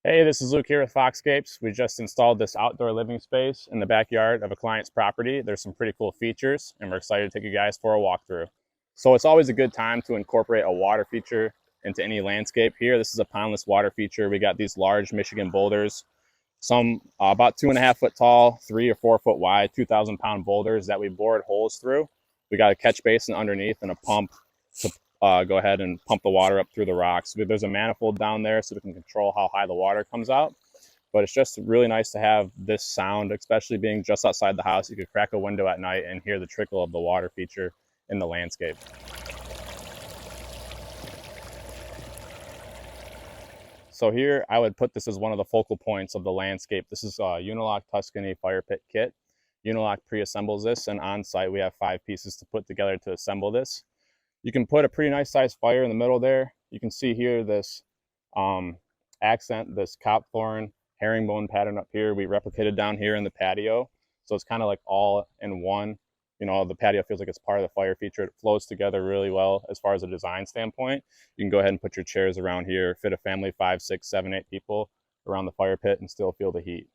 Hey, this is Luke here with Foxscapes. We just installed this outdoor living space in the backyard of a client's property. There's some pretty cool features, and we're excited to take you guys for a walkthrough. So it's always a good time to incorporate a water feature into any landscape. Here, this is a pondless water feature. We got these large Michigan boulders, some about 2.5 foot tall, 3 or 4 foot wide, 2,000 pound boulders that we bored holes through. We got a catch basin underneath and a pump to go ahead and pump the water up through the rocks. There's a manifold down there so we can control how high the water comes out. But it's just really nice to have this sound, especially being just outside the house. You could crack a window at night and hear the trickle of the water feature in the landscape. So here I would put this as one of the focal points of the landscape. This is a Unilock Tuscany fire pit kit. Unilock pre-assembles this, and on site we have 5 pieces to put together to assemble this. You can put a pretty nice sized fire in the middle there. You can see here this accent, this copthorn herringbone pattern up here. We replicated down here in the patio. So it's kind of like all in one. You know, the patio feels like it's part of the fire feature. It flows together really well as far as a design standpoint. You can go ahead and put your chairs around here, fit a family 5, 6, 7, 8 people around the fire pit and still feel the heat.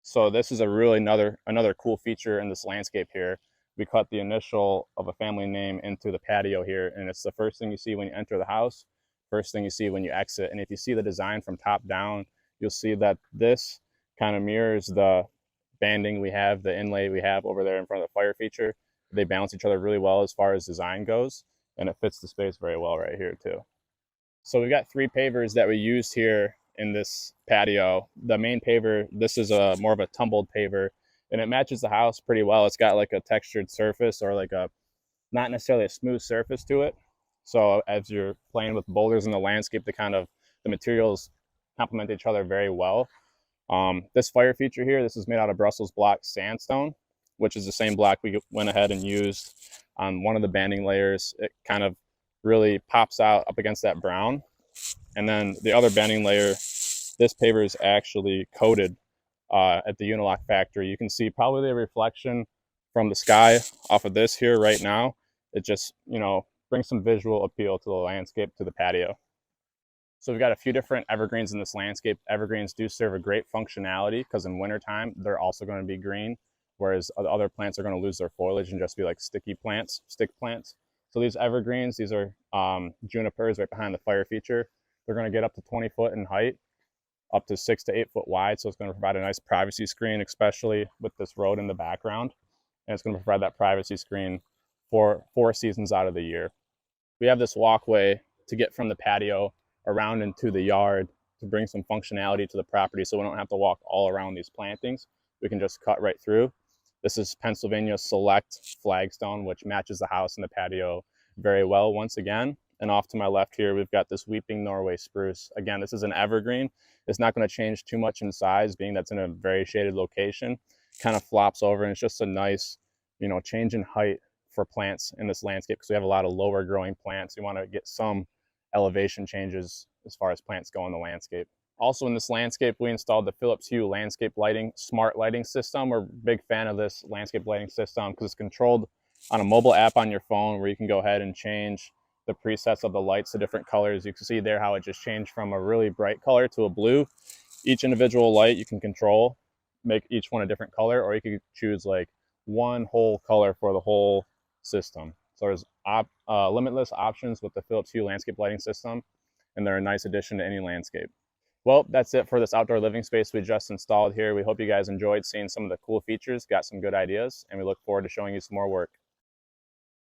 So this is a really another cool feature in this landscape here. We cut the initial of a family name into the patio here, and it's the first thing you see when you enter the house, first thing you see when you exit. And if you see the design from top down, you'll see that this kind of mirrors the banding we have, the inlay we have over there in front of the fire feature. They balance each other really well as far as design goes, and it fits the space very well right here too. So we've got 3 pavers that we used here in this patio. The main paver, this is a more of a tumbled paver, and it matches the house pretty well. It's got like a textured surface, or like a not necessarily a smooth surface to it. So as you're playing with boulders in the landscape, the materials complement each other very well. This fire feature here, this is made out of Brussels block sandstone, which is the same block we went ahead and used on one of the banding layers. It kind of really pops out up against that brown. And then the other banding layer, this paver is actually coated at the Unilock factory. You can see probably the reflection from the sky off of this here right now. It just, brings some visual appeal to the landscape, to the patio. So we've got a few different evergreens in this landscape. Evergreens do serve a great functionality because in wintertime, they're also going to be green, whereas the other plants are going to lose their foliage and just be like stick plants. So these evergreens, these are junipers right behind the fire feature. They're going to get up to 20 foot in height, up to 6 to 8 foot wide. So it's going to provide a nice privacy screen, especially with this road in the background. And it's going to provide that privacy screen for 4 seasons out of the year. We have this walkway to get from the patio around into the yard to bring some functionality to the property, so we don't have to walk all around these plantings. We can just cut right through. This is Pennsylvania Select flagstone, which matches the house and the patio very well once again. And off to my left here, we've got this weeping Norway spruce. Again, this is an evergreen. It's not going to change too much in size, being that's in a very shaded location. Kind of flops over, and it's just a nice, change in height for plants in this landscape, because we have a lot of lower growing plants. We want to get some elevation changes as far as plants go in the landscape. Also in this landscape, we installed the Philips Hue landscape lighting, smart lighting system. We're a big fan of this landscape lighting system because it's controlled on a mobile app on your phone, where you can go ahead and change the presets of the lights to different colors. You can see there how it just changed from a really bright color to a blue. Each individual light you can control, make each one a different color, or you could choose like one whole color for the whole system. So there's limitless options with the Philips Hue landscape lighting system, and they're a nice addition to any landscape. Well, that's it for this outdoor living space we just installed here. We hope you guys enjoyed seeing some of the cool features, got some good ideas, and we look forward to showing you some more work.